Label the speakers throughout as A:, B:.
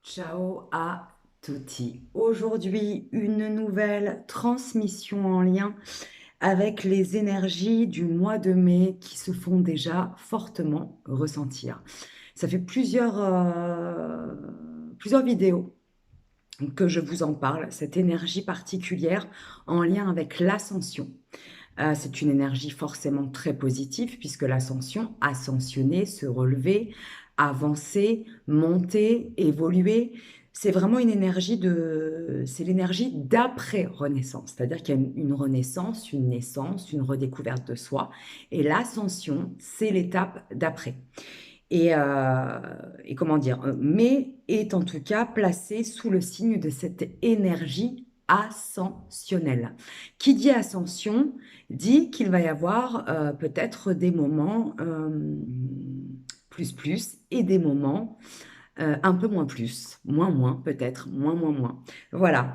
A: Ciao à tutti. Aujourd'hui, une nouvelle transmission en lien avec les énergies du mois de mai qui se font déjà fortement ressentir. Ça fait plusieurs vidéos que je vous en parle, cette énergie particulière en lien avec l'ascension. C'est une énergie forcément très positive puisque l'ascension, ascensionner, se relever, avancer, monter, évoluer, c'est vraiment c'est l'énergie d'après-renaissance. C'est-à-dire qu'il y a une renaissance, une naissance, une redécouverte de soi. Et l'ascension, c'est l'étape d'après. Et comment dire, mais est en tout cas placé sous le signe de cette énergie ascensionnelle. Qui dit ascension dit qu'il va y avoir peut-être des moments plus et des moments un peu moins plus, moins peut-être, moins. Voilà.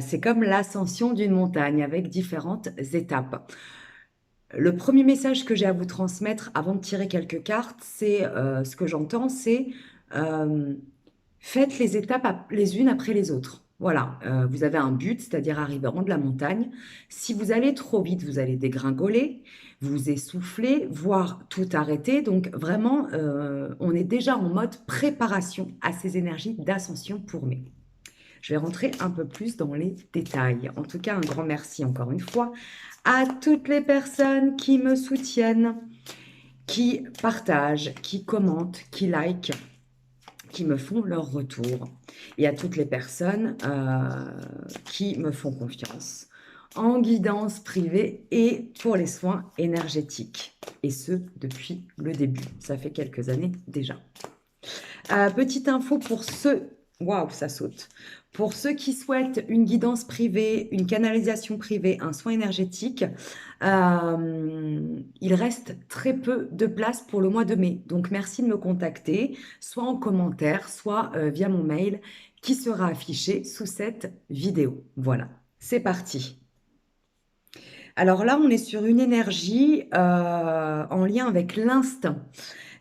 A: C'est comme l'ascension d'une montagne avec différentes étapes. Le premier message que j'ai à vous transmettre avant de tirer quelques cartes, c'est ce que j'entends, c'est euh, faites les étapes les unes après les autres. Voilà, vous avez un but, c'est-à-dire arriver en haut de la montagne. Si vous allez trop vite, vous allez dégringoler, vous essouffler, voire tout arrêter. Donc vraiment, on est déjà en mode préparation à ces énergies d'ascension pour mai. Je vais rentrer un peu plus dans les détails. En tout cas, un grand merci encore une fois à toutes les personnes qui me soutiennent, qui partagent, qui commentent, qui likent, qui me font leur retour. Et à toutes les personnes qui me font confiance en guidance privée et pour les soins énergétiques. Et ce, depuis le début. Ça fait quelques années déjà. Petite info pour ceux, waouh, ça saute. Pour ceux qui souhaitent une guidance privée, une canalisation privée, un soin énergétique, il reste très peu de place pour le mois de mai. Donc, merci de me contacter, soit en commentaire, soit via mon mail qui sera affiché sous cette vidéo. Voilà, c'est parti. Alors là, on est sur une énergie en lien avec l'instinct.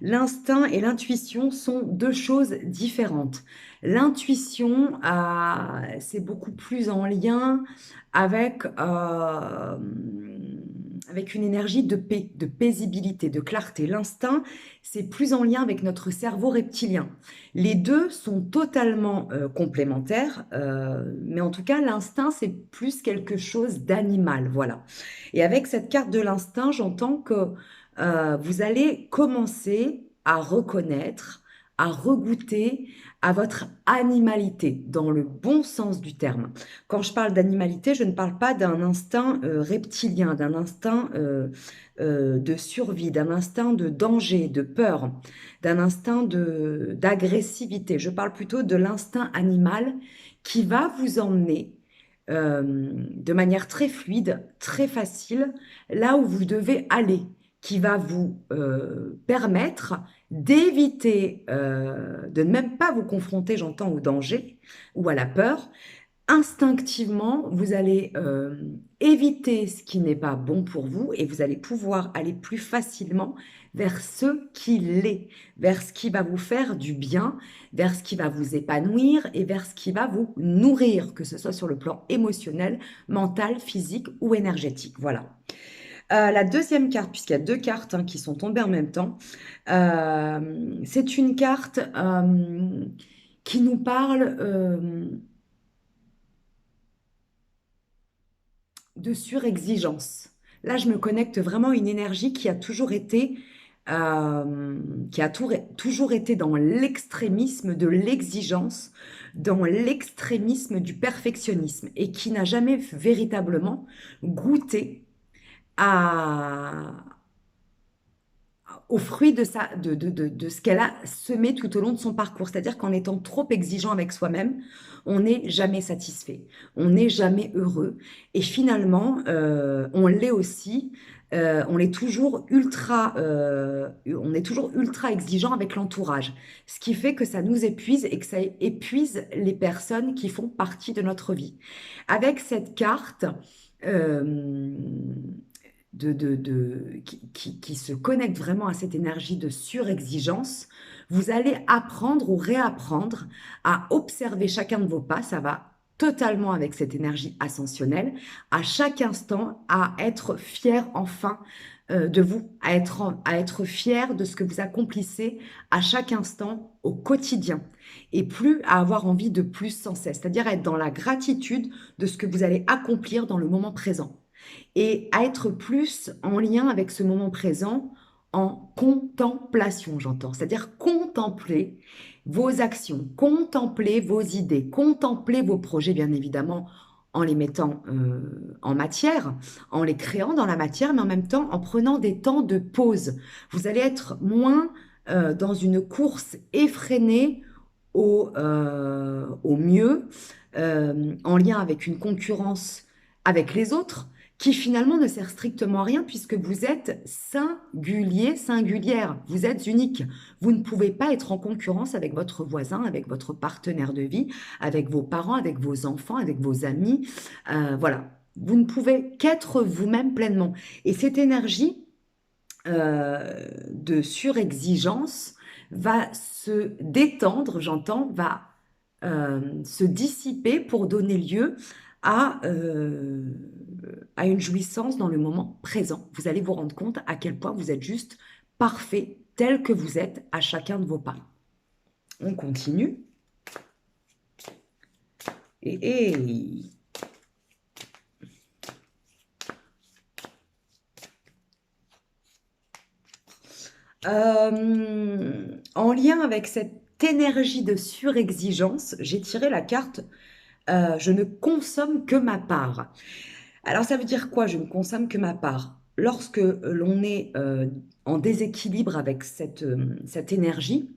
A: L'instinct et l'intuition sont deux choses différentes. L'intuition, c'est beaucoup plus en lien avec, avec une énergie de paix, de paisibilité, de clarté. L'instinct, c'est plus en lien avec notre cerveau reptilien. Les deux sont totalement complémentaires, mais en tout cas, l'instinct, c'est plus quelque chose d'animal. Voilà. Et avec cette carte de l'instinct, j'entends que vous allez commencer à reconnaître, à regoûter à votre animalité, dans le bon sens du terme. Quand je parle d'animalité, je ne parle pas d'un instinct reptilien, d'un instinct de survie, d'un instinct de danger, de peur, d'un instinct d'agressivité. Je parle plutôt de l'instinct animal qui va vous emmener de manière très fluide, très facile, là où vous devez aller, qui va vous permettre d'éviter, de ne même pas vous confronter, j'entends, au danger ou à la peur. Instinctivement, vous allez éviter ce qui n'est pas bon pour vous et vous allez pouvoir aller plus facilement vers ce qui l'est, vers ce qui va vous faire du bien, vers ce qui va vous épanouir et vers ce qui va vous nourrir, que ce soit sur le plan émotionnel, mental, physique ou énergétique. Voilà. La deuxième carte, puisqu'il y a deux cartes qui sont tombées en même temps, c'est une carte qui nous parle de surexigence. Là, je me connecte vraiment à une énergie qui a toujours été, toujours été dans l'extrémisme de l'exigence, dans l'extrémisme du perfectionnisme et qui n'a jamais véritablement goûté à, au fruit de ce qu'elle a semé tout au long de son parcours. C'est-à-dire qu'en étant trop exigeant avec soi-même, on n'est jamais satisfait, on n'est jamais heureux. Et finalement, on l'est aussi. On est toujours ultra exigeant avec l'entourage, ce qui fait que ça nous épuise et que ça épuise les personnes qui font partie de notre vie. Avec cette carte, euh, qui se connecte vraiment à cette énergie de surexigence, vous allez apprendre ou réapprendre à observer chacun de vos pas. Ça va totalement avec cette énergie ascensionnelle, à chaque instant, à être fier enfin de vous, à être fier de ce que vous accomplissez à chaque instant au quotidien, et plus à avoir envie de plus sans cesse, c'est-à-dire être dans la gratitude de ce que vous allez accomplir dans le moment présent, et à être plus en lien avec ce moment présent en contemplation, j'entends. C'est-à-dire contempler vos actions, contempler vos idées, contempler vos projets, bien évidemment, en les mettant en matière, en les créant dans la matière, mais en même temps en prenant des temps de pause. Vous allez être moins dans une course effrénée au mieux, en lien avec une concurrence avec les autres, qui finalement ne sert strictement à rien puisque vous êtes singulier, singulière, vous êtes unique. Vous ne pouvez pas être en concurrence avec votre voisin, avec votre partenaire de vie, avec vos parents, avec vos enfants, avec vos amis. Voilà, vous ne pouvez qu'être vous-même pleinement. Et cette énergie de surexigence va se détendre, j'entends, va se dissiper pour donner lieu à, euh, à une jouissance dans le moment présent. Vous allez vous rendre compte à quel point vous êtes juste parfait tel que vous êtes à chacun de vos pas. On continue. Et en lien avec cette énergie de surexigence, j'ai tiré la carte je ne consomme que ma part. Alors ça veut dire quoi, je ne consomme que ma part? Lorsque l'on est en déséquilibre avec cette énergie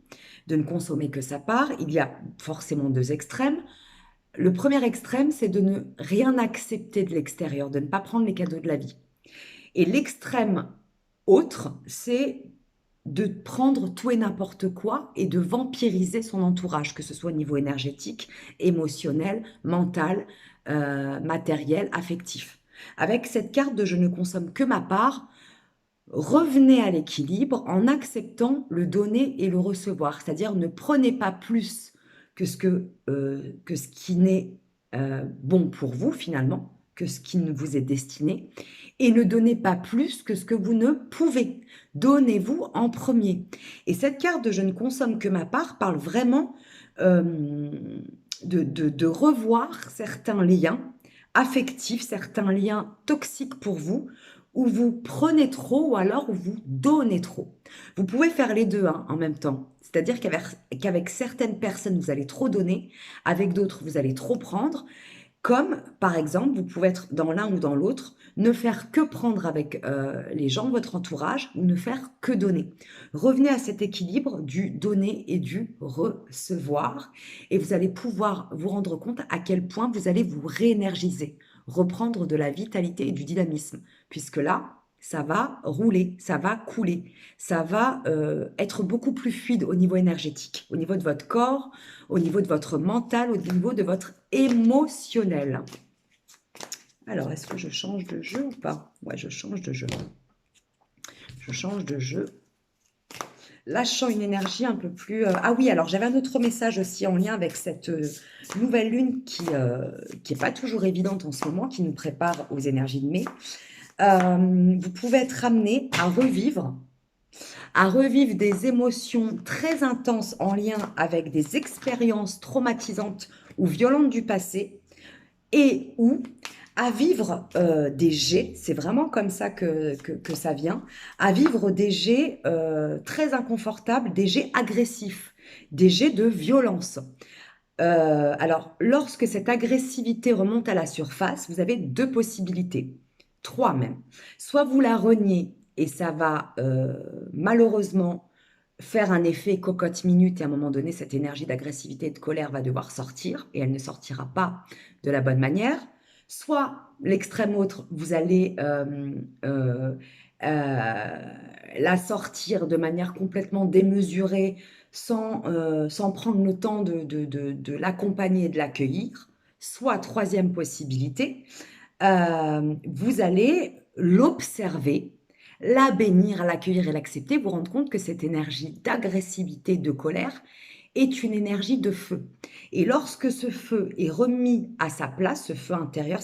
A: de ne consommer que sa part, il y a forcément deux extrêmes. Le premier extrême, c'est de ne rien accepter de l'extérieur, de ne pas prendre les cadeaux de la vie. Et l'extrême autre, c'est de prendre tout et n'importe quoi et de vampiriser son entourage, que ce soit au niveau énergétique, émotionnel, mental, matériel, affectif. Avec cette carte de je ne consomme que ma part, revenez à l'équilibre en acceptant le donner et le recevoir, c'est-à-dire ne prenez pas plus que ce qui n'est bon pour vous finalement, que ce qui ne vous est destiné, et ne donnez pas plus que ce que vous ne pouvez. Donnez-vous en premier. Et cette carte de je ne consomme que ma part parle vraiment euh, de revoir certains liens affectifs, certains liens toxiques pour vous, où vous prenez trop ou alors où vous donnez trop. Vous pouvez faire les deux hein, en même temps. C'est-à-dire qu'avec certaines personnes, vous allez trop donner, avec d'autres, vous allez trop prendre. Comme, par exemple, vous pouvez être dans l'un ou dans l'autre, ne faire que prendre avec les gens, votre entourage, ou ne faire que donner. Revenez à cet équilibre du donner et du recevoir, et vous allez pouvoir vous rendre compte à quel point vous allez vous réénergiser, reprendre de la vitalité et du dynamisme, puisque là, ça va rouler, ça va couler, ça va être beaucoup plus fluide au niveau énergétique, au niveau de votre corps, au niveau de votre mental, au niveau de votre émotionnel. Alors, est-ce que je change de jeu ou pas? Ouais, je change de jeu. Je change de jeu. Lâchant une énergie un peu plus... Ah oui, alors j'avais un autre message aussi en lien avec cette nouvelle lune qui est pas toujours évidente en ce moment, qui nous prépare aux énergies de mai. Vous pouvez être amené à revivre des émotions très intenses en lien avec des expériences traumatisantes ou violentes du passé, et ou à vivre des jets, c'est vraiment comme ça que ça vient, à vivre des jets très inconfortables, des jets agressifs, des jets de violence. Alors, lorsque cette agressivité remonte à la surface, vous avez deux possibilités, trois même. Soit vous la reniez et ça va malheureusement faire un effet cocotte minute et à un moment donné, cette énergie d'agressivité et de colère va devoir sortir et elle ne sortira pas de la bonne manière. Soit l'extrême autre, vous allez la sortir de manière complètement démesurée, sans prendre le temps de l'accompagner et de l'accueillir. Soit, troisième possibilité, vous allez l'observer la bénir, l'accueillir et l'accepter, vous rendre compte que cette énergie d'agressivité, de colère est une énergie de feu. Et lorsque ce feu est remis à sa place, ce feu intérieur,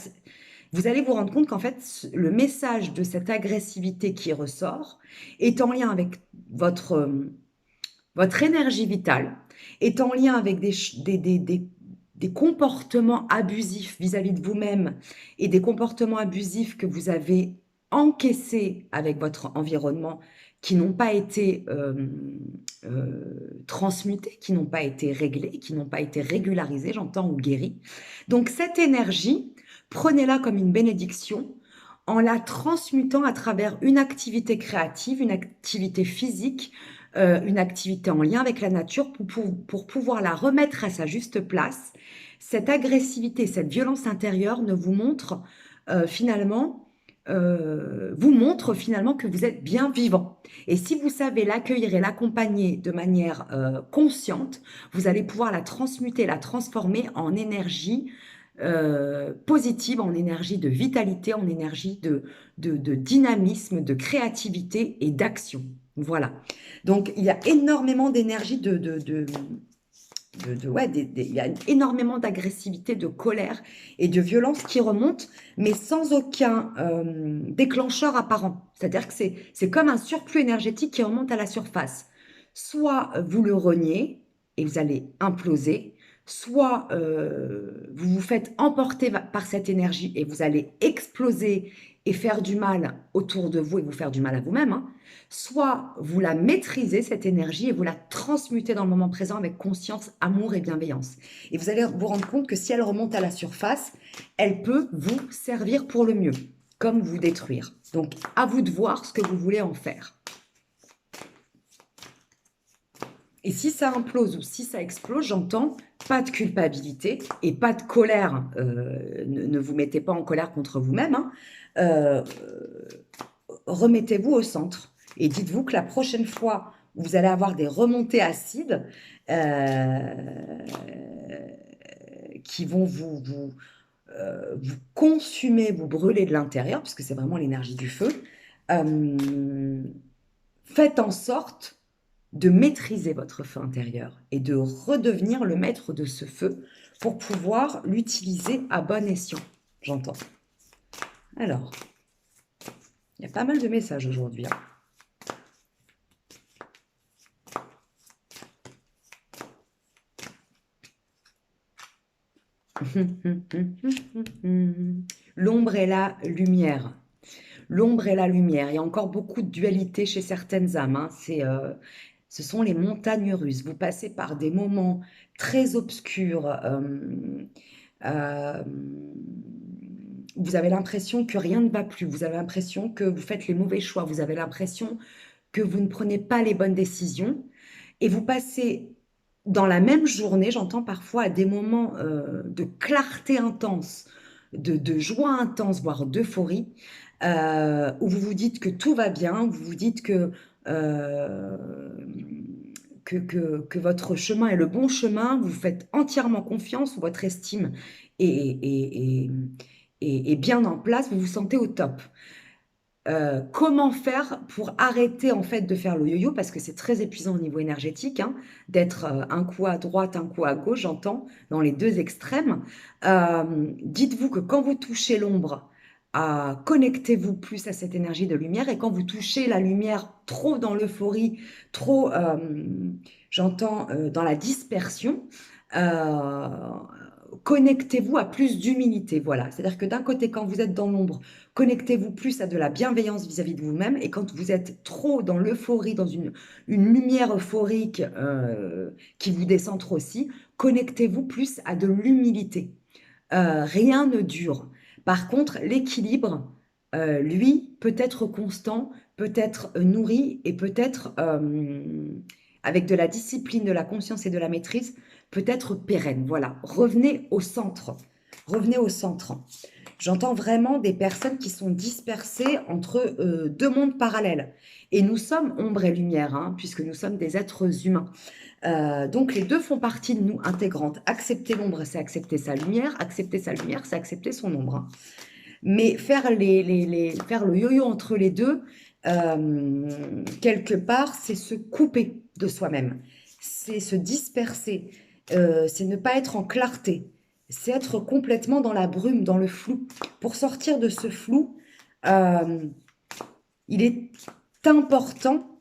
A: vous allez vous rendre compte qu'en fait, le message de cette agressivité qui ressort est en lien avec votre énergie vitale, est en lien avec des comportements abusifs vis-à-vis de vous-même et des comportements abusifs que vous avez encaissés avec votre environnement qui n'ont pas été transmutés, qui n'ont pas été réglés, qui n'ont pas été régularisés, j'entends, ou guéris. Donc cette énergie, prenez-la comme une bénédiction en la transmutant à travers une activité créative, une activité physique, une activité en lien avec la nature pour pouvoir la remettre à sa juste place. Cette agressivité, cette violence intérieure ne vous montre vous montre finalement que vous êtes bien vivant. Et si vous savez l'accueillir et l'accompagner de manière consciente, vous allez pouvoir la transmuter, la transformer en énergie positive, en énergie de vitalité, en énergie de dynamisme, de créativité et d'action. Voilà. Donc, il y a énormément d'énergie il y a énormément d'agressivité, de colère et de violence qui remontent, mais sans aucun déclencheur apparent. C'est-à-dire que c'est comme un surplus énergétique qui remonte à la surface. Soit vous le reniez et vous allez imploser, soit vous vous faites emporter par cette énergie et vous allez exploser et faire du mal autour de vous et vous faire du mal à vous-même, hein. Soit vous la maîtrisez, cette énergie, et vous la transmutez dans le moment présent avec conscience, amour et bienveillance. Et vous allez vous rendre compte que si elle remonte à la surface, elle peut vous servir pour le mieux, comme vous détruire. Donc, à vous de voir ce que vous voulez en faire. Et si ça implose ou si ça explose, j'entends pas de culpabilité et pas de colère. Ne vous mettez pas en colère contre vous-même, hein. Remettez-vous au centre et dites-vous que la prochaine fois où vous allez avoir des remontées acides qui vont vous consumer, vous brûler de l'intérieur, parce que c'est vraiment l'énergie du feu, faites en sorte de maîtriser votre feu intérieur et de redevenir le maître de ce feu pour pouvoir l'utiliser à bon escient, j'entends. Alors, il y a pas mal de messages aujourd'hui, hein. L'ombre et la lumière. L'ombre et la lumière. Il y a encore beaucoup de dualité chez certaines âmes, hein. Ce sont les montagnes russes. Vous passez par des moments très obscurs. Vous avez l'impression que rien ne va plus. Vous avez l'impression que vous faites les mauvais choix. Vous avez l'impression que vous ne prenez pas les bonnes décisions. Et vous passez dans la même journée, j'entends parfois à des moments de clarté intense, de joie intense, voire d'euphorie, où vous vous dites que tout va bien, vous vous dites euh, que votre chemin est le bon chemin, vous faites entièrement confiance, votre estime est bien en place, vous vous sentez au top. Comment faire pour arrêter en fait de faire le yo-yo, parce que c'est très épuisant au niveau énergétique, hein, d'être un coup à droite, un coup à gauche, j'entends, dans les deux extrêmes. Dites-vous que quand vous touchez l'ombre, connectez-vous plus à cette énergie de lumière, et quand vous touchez la lumière trop dans l'euphorie, trop, j'entends, dans la dispersion, euh, connectez-vous à plus d'humilité. Voilà, c'est-à-dire que d'un côté, quand vous êtes dans l'ombre, connectez-vous plus à de la bienveillance vis-à-vis de vous-même, et quand vous êtes trop dans l'euphorie, dans une lumière euphorique qui vous descend trop aussi, connectez-vous plus à de l'humilité. Rien ne dure. Par contre, l'équilibre, lui, peut être constant, peut être nourri, et peut être, avec de la discipline, de la conscience et de la maîtrise, peut être pérenne. Voilà, revenez au centre. Revenez au centre. J'entends vraiment des personnes qui sont dispersées entre deux mondes parallèles. Et nous sommes ombre et lumière, hein, puisque nous sommes des êtres humains. Donc les deux font partie de nous intégrantes. Accepter l'ombre, c'est accepter sa lumière. Accepter sa lumière, c'est accepter son ombre, hein. Mais faire le yo-yo entre les deux, quelque part, c'est se couper de soi-même, c'est se disperser, c'est ne pas être en clarté, c'est être complètement dans la brume, dans le flou. Pour sortir de ce flou, euh, il est important,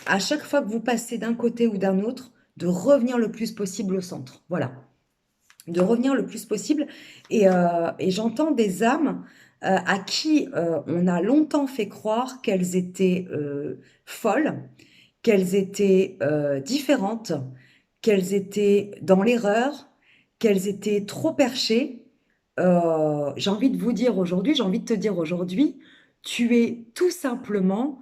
A: à chaque fois que vous passez d'un côté ou d'un autre, de revenir le plus possible au centre. Voilà, de revenir le plus possible. Et j'entends des âmes à qui on a longtemps fait croire qu'elles étaient folles, qu'elles étaient différentes, qu'elles étaient dans l'erreur, qu'elles étaient trop perchées. J'ai envie de vous dire aujourd'hui, j'ai envie de te dire aujourd'hui, tu es tout simplement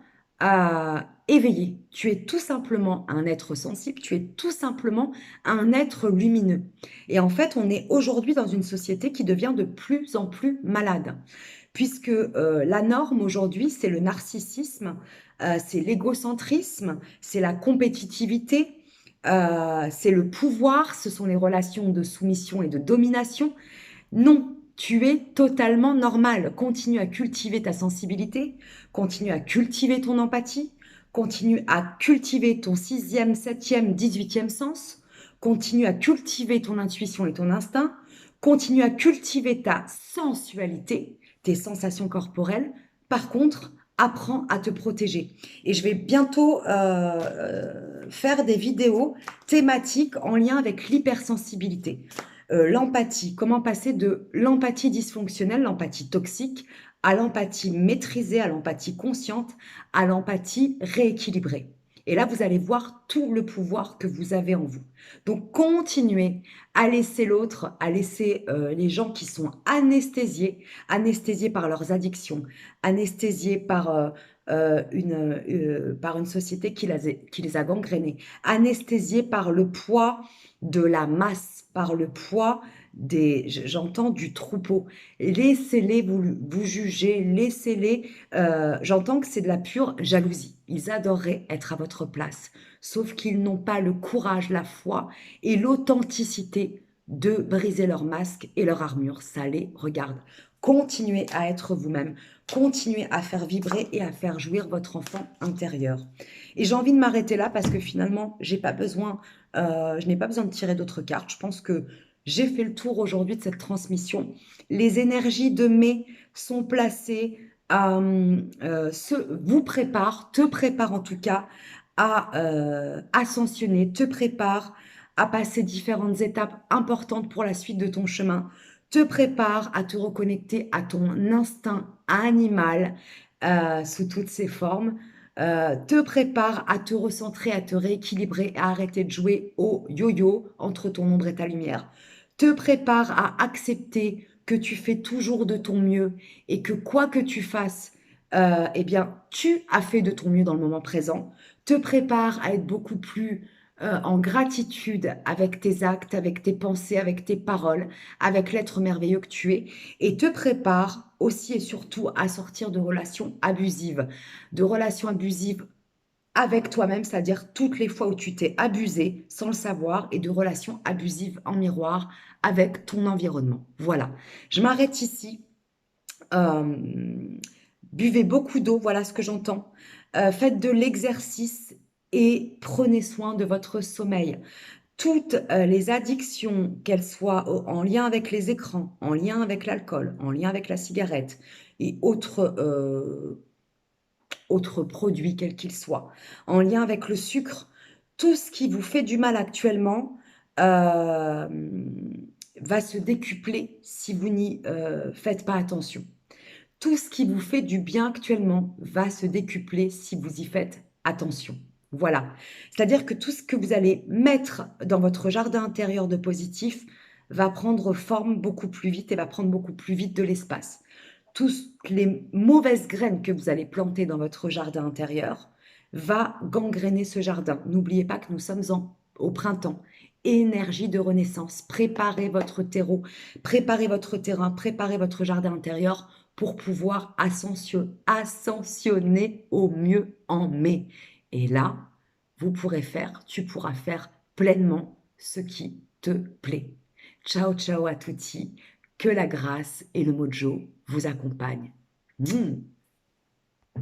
A: éveillé, tu es tout simplement un être sensible, tu es tout simplement un être lumineux. Et en fait, on est aujourd'hui dans une société qui devient de plus en plus malade, puisque la norme aujourd'hui, c'est le narcissisme, c'est l'égocentrisme, c'est la compétitivité, c'est le pouvoir, ce sont les relations de soumission et de domination. Non, tu es totalement normal. Continue à cultiver ta sensibilité, continue à cultiver ton empathie, continue à cultiver ton sixième, septième, 18e sens, continue à cultiver ton intuition et ton instinct, continue à cultiver ta sensualité, tes sensations corporelles. Par contre, apprends à te protéger. Et je vais bientôt faire des vidéos thématiques en lien avec l'hypersensibilité. L'empathie, comment passer de l'empathie dysfonctionnelle, l'empathie toxique, à l'empathie maîtrisée, à l'empathie consciente, à l'empathie rééquilibrée. Et là, vous allez voir tout le pouvoir que vous avez en vous. Donc, continuez à laisser l'autre, à laisser les gens qui sont anesthésiés par leurs addictions, anesthésiés par une société qui les a gangrénés, anesthésiés par le poids de la masse, par le poids j'entends du troupeau. Laissez-les vous juger, laissez-les. J'entends que c'est de la pure jalousie. Ils adoreraient être à votre place, sauf qu'ils n'ont pas le courage, la foi et l'authenticité de briser leur masque et leur armure. Ça les regarde. Continuez à être vous-même. Continuez à faire vibrer et à faire jouir votre enfant intérieur. Et j'ai envie de m'arrêter là parce que finalement, je n'ai pas besoin de tirer d'autres cartes. Je pense que j'ai fait le tour aujourd'hui de cette transmission. Les énergies de mai sont placées, vous préparent, te préparent en tout cas à ascensionner, te préparent à passer différentes étapes importantes pour la suite de ton chemin, te prépare à te reconnecter à ton instinct animal sous toutes ses formes, te prépare à te recentrer, à te rééquilibrer, à arrêter de jouer au yo-yo entre ton ombre et ta lumière, te prépare à accepter que tu fais toujours de ton mieux et que quoi que tu fasses, eh bien, tu as fait de ton mieux dans le moment présent, te prépare à être beaucoup plus en gratitude avec tes actes, avec tes pensées, avec tes paroles, avec l'être merveilleux que tu es, et te prépare aussi et surtout à sortir de relations abusives avec toi-même, c'est-à-dire toutes les fois où tu t'es abusé sans le savoir, et de relations abusives en miroir avec ton environnement. Voilà, je m'arrête ici. Euh, Buvez beaucoup d'eau, voilà ce que j'entends. Faites de l'exercice et prenez soin de votre sommeil. Toutes les addictions, qu'elles soient en lien avec les écrans, en lien avec l'alcool, en lien avec la cigarette et autres produits, quels qu'ils soient, en lien avec le sucre, tout ce qui vous fait du mal actuellement euh, va se décupler si vous n'y faites pas attention. Tout ce qui vous fait du bien actuellement va se décupler si vous y faites attention. Voilà. C'est-à-dire que tout ce que vous allez mettre dans votre jardin intérieur de positif va prendre forme beaucoup plus vite et va prendre beaucoup plus vite de l'espace. Toutes les mauvaises graines que vous allez planter dans votre jardin intérieur va gangréner ce jardin. N'oubliez pas que nous sommes au printemps. Énergie de renaissance. Préparez votre terreau, préparez votre terrain, préparez votre jardin intérieur pour pouvoir ascensionner au mieux en mai. Et là, tu pourras faire pleinement ce qui te plaît. Ciao, ciao à tutti. Que la grâce et le mojo vous accompagnent.